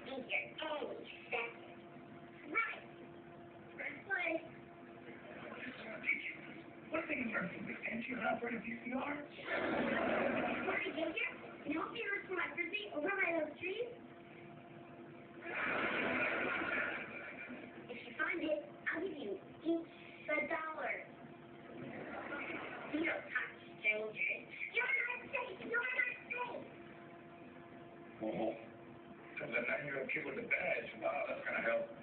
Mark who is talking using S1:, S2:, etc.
S1: think you're any second. Right. But
S2: What thing is there? Can't you operate a VCR?
S1: want to get here? You won't be able to my frisbee over by those trees? If you find it, I'll give you each $1. You don't talk to strangers. You're not safe. You're not safe.
S2: Oh. So then now you're a kid with a badge. Wow, that's gonna help.